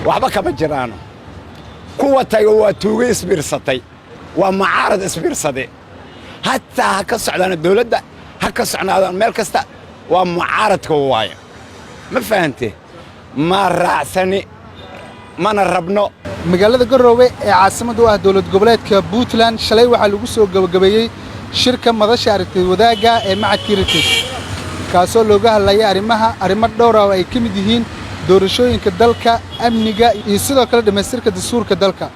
waxba kama jiraano kuwa taga waa tuugay isbiirsatay waa mucaarad isbiirsaday hatta ha ka socdaan dawladda ha ka socnaadaan meel kasta waa mucaaradka waaye ma fahantay ma raacsani mana rabno magaalada Garowe ee caasimada u ah dawlad goboleedka Puntland shalay waxa lagu soo gabagabeeyay shirka madasha aragtida wadaaga ee macadka Heritage kaasoo looga hadlayay arrimo dhowr ah oo ay ka mid yihiin doorashooyinka dalka amniga iyo sidoo kale dhamaystirka dastuurka dalka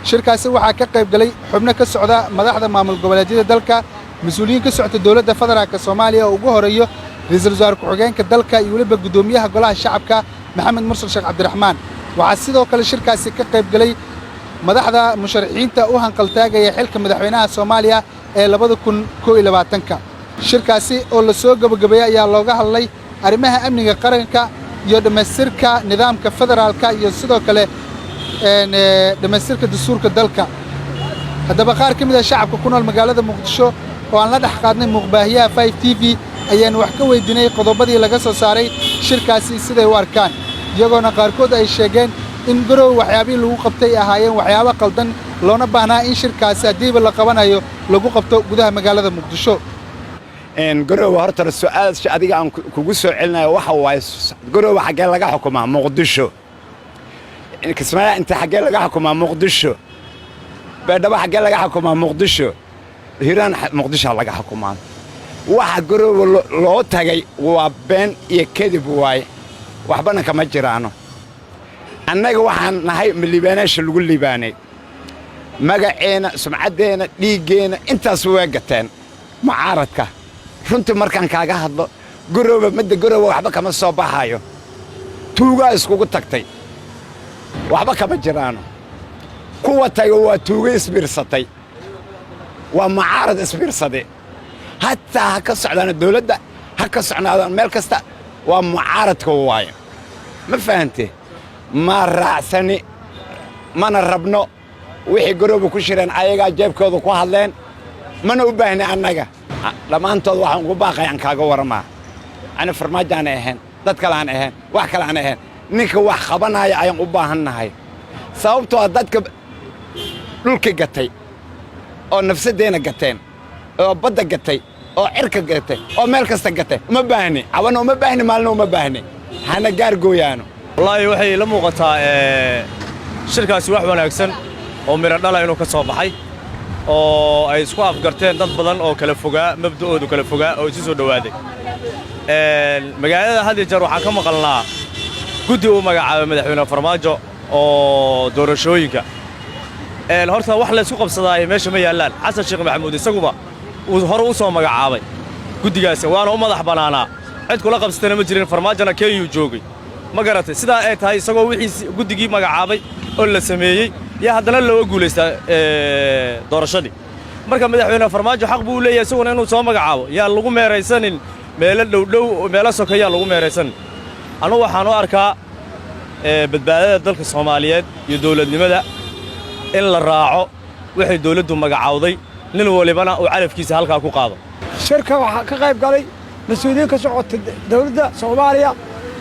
shirkaasi waxa ka qayb galay xubno ka socda madaxda maamul goboleedyada dalka mas'uuliyiin ka socda dawladda federaalka Soomaaliya oo ugu horeeyo ra'iisul wasaare ku-xigeenka dalka iyo waliba gudoomiyaha golaha shacabka Maxamed Mursal Sheekh Cabdiraxmaan waxa sidoo kale shirkaasi ka qayb galay madaxda musharaxiinta u hanqaltaagaya xilka madaxweynaha Soomaaliya ee 2021 shirkaasi oo la soo gabagabeeyay ayaa looga hadlay arrimaha amniga qaranka iyo dhamaystirka nidaamka federaalka iyo sidoo kale dhamaystirka dastuurka dalka haddaba qaar ka mid ah shacabka ku nool magaalada Muqdisho oo aan la dhax qaadnay muuqbaahiyaha 5TV ayaan wax ka weydiinay qodobadii laga soo saaray shirkaasi siday u arkaan iyagoona qaarkood ay sheegeen in Garowe waxyaabihii lagu qabtay ahaayeen waxyaabo qaldan loona baahnaa in shirkaasi hadiiba la qabanayo lagu qabto gudaha magaalada Muqdisho Garowe horta su'aal adiga aan kugu soo celinayo waxa waay Garowe xagee laga xukumaa Muqdisho kismaayaa inta xagee laga xukumaa Muqdisho baydhabo xagee laga xukumaa Muqdisho hiiraan Muqdisho laga xukumaa waxa Garowe loo tagay waa been iyo kadib waay waxbana kama jiraano annaga waxaan nahay liibaaneesha lagu liibaanay magaceena sumcadeena dhiigeena intaas way gateen mucaaradka runtii markaan kaaga hadlo Garowe madda Garowe waxba kama soo baxayo tuuga iskugu tagtay waxba kama jiraano kuwa taga waa tuuga isbiirsatay waa mucaarad isbiirsaday hatta ha ka socdaan dawladda ha ka socnaadaan meel kasta waa mucaaradka waaye ma fahantay ma raacsani mana rabno wixii Garowe ku shireen ayaga jeebkooda ku hadleen mana u baahna annaga dhamaantood waxaan ugu baaqayaan kaaga waramaa ana farmaajaan ahayn dad kale aan ahayn wax kale aan ahayn ninka wax qabanaya ayaan u baahannahay sababtoo dadka dhulka gatay oo nafsadeena gateen oo badda gatay oo cirka gatay oo meel kasta gatay uma baahni cawana uma baahni maalna uma baahni hana gaar gooyaano wallahi waxay la muuqataa shirkaasi wax wanaagsan oo miro dhala inuu ka soo baxay oo ay isku afgarteen dad badan oo kala fogaa mabda'oodu kala fogaa oo isu soo dhawaaday magaalada hadii jar waxaan ka maqalnaa guddi uu magacaabay madaxweyne Farmaajo oo doorashooyinka horta wax la isku qabsaday meesha ma yaalaan Xasan Sheekh Maxamuud isaguba uu hore u soo magacaabay guddigaasi waana u madax banaanaa cid kula qabsatana ma jirin Farmaajona KU joogay ma garatay sidaa ay tahay isagoo wixii guddigii magacaabay oo la sameeyay yaa haddana loo guuleystaa doorashadii marka madaxweyne Farmaajo xaq buu leeyahay isaguna inuu soo magacaabo yaa lagu meeraysanin meelo dhow meelo sokeeya lagu meeraysan anu waxaan u arkaa badbaadada dalka Soomaaliyeed iyo dawladnimada in la raaco wixii dawladdu magacaawday nin walibana uu calafkiisa halka ku qaado shirka waxa ka qayb galay mas'uuliyiin ka socota dawladda Soomaaliya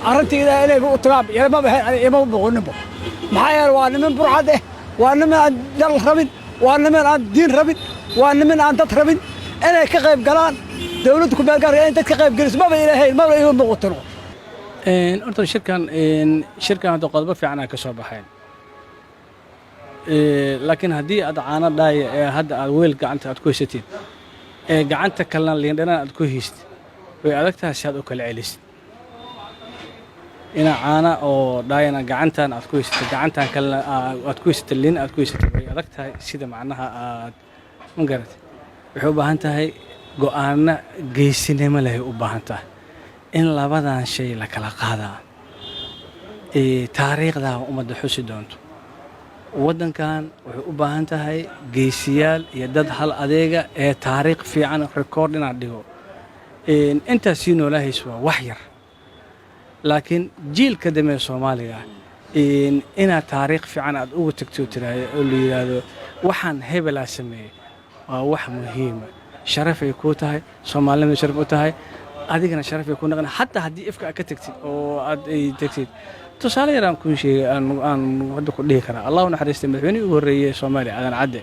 arrinteeda inay u tagaan ima boqonimo maxaa yeelay waa niman burcad ah waa niman aan dal rabin waa niman aan diin rabin waa niman aan dad rabin inay ka qayb galaan dawladdu ku beelgaar in dadka qayb geliso ma ilaahay ma igu noqoto horta shirkan hadda qodobbo fiican ka soo baxeen laakiin haddii aad caana dhaaya ee hadda aad weel gacanta aad ku haysatiin ee gacanta kalena liindhanaan aad ku haystid way adag tahay si aad u kala celisid ina caana oo dhaayana gacantan aad ku haysatid gacantan kalena aad ku haysatid liin aad ku haysatid way adag tahay sida macnaha aad ma garatay waxay u baahan tahay go'aano geesinimo leh u baahan tahay in labadan shay la kala qaadaa taariikhda ummadda xusi doonto waddankan wuxuu u baahan tahay geesiyaal iyo dad hal adeega ee taariikh fiican record inaad dhigo intaas sii noolahays waa wax yar laakiin jiilka dambe Soomaaliga inaad taariikh fiican aad ugu tagto tiraahdo oo la yiraahdo waxaan hebelaa sameeyay waa wax muhiim sharaf ay ku tahay Soomaalida sharaf u tahay adigana sharaf ay ku noqon hatta haddii ifka ka tagtid oo aad ay tagtid tusaale yar aan ku sheegay aan hadda ku dhihi karaa allah u naxariistay madaxweynihii ugu horreeyay Soomaaliya Aadan Cadde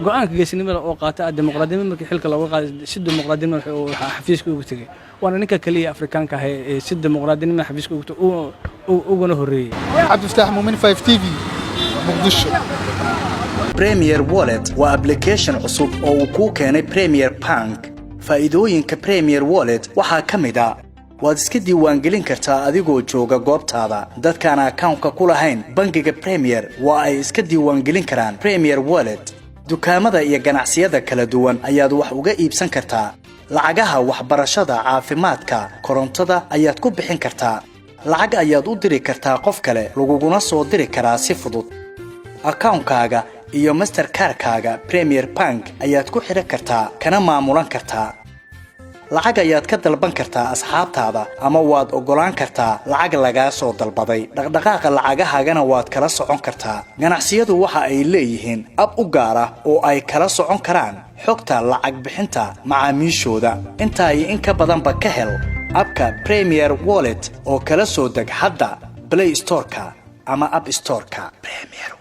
go'aanka geesinimada oo qaata dimuqraadnimada markii xilka looga qaaday si dimuqraadnimada waxa xafiiska ugu tagay waana ninka kaliya Afrikaanka ah ee si dimuqraadnimada xafiiska ugu horreeyay Cabdi Fataax Muumin 5TV Muqdisho Premier Wallet waa application cusub oo uu ku keenay Premier Bank faa'iidooyinka Premier Wallet waxaa kamid ah waad iska diiwaangelin kartaa adigoo jooga goobtaada dadkaan account-ka ku lahayn bangiga Premier waa ay iska diiwaangelin karaan Premier Wallet dukaamada iyo ganacsiyada kala duwan ayaad wax uga iibsan kartaa lacagaha waxbarashada caafimaadka korontada ayaad ku bixin kartaa lacag ayaad u diri kartaa qof kale laguguna soo diri karaa si fudud account-kaaga iyo Mastercard-kaaga Premier Bank ayaad ku xiran kartaa kana maamulan kartaa lacag ayaad ka dalban kartaa asxaabtaada ama waad ogolaan kartaa lacag laga soo dalbaday dhaqdhaqaaqa lacagahaagana waad kala socon kartaa ganacsiyadu waxa ay leeyihiin ab u gaar ah oo ay kala socon karaan xogta lacag bixinta macaamiishooda inta ay in ka badanba ka hel abka Premier Wallet oo kala soo deg hadda Play Store-ka ama App Store-ka Premier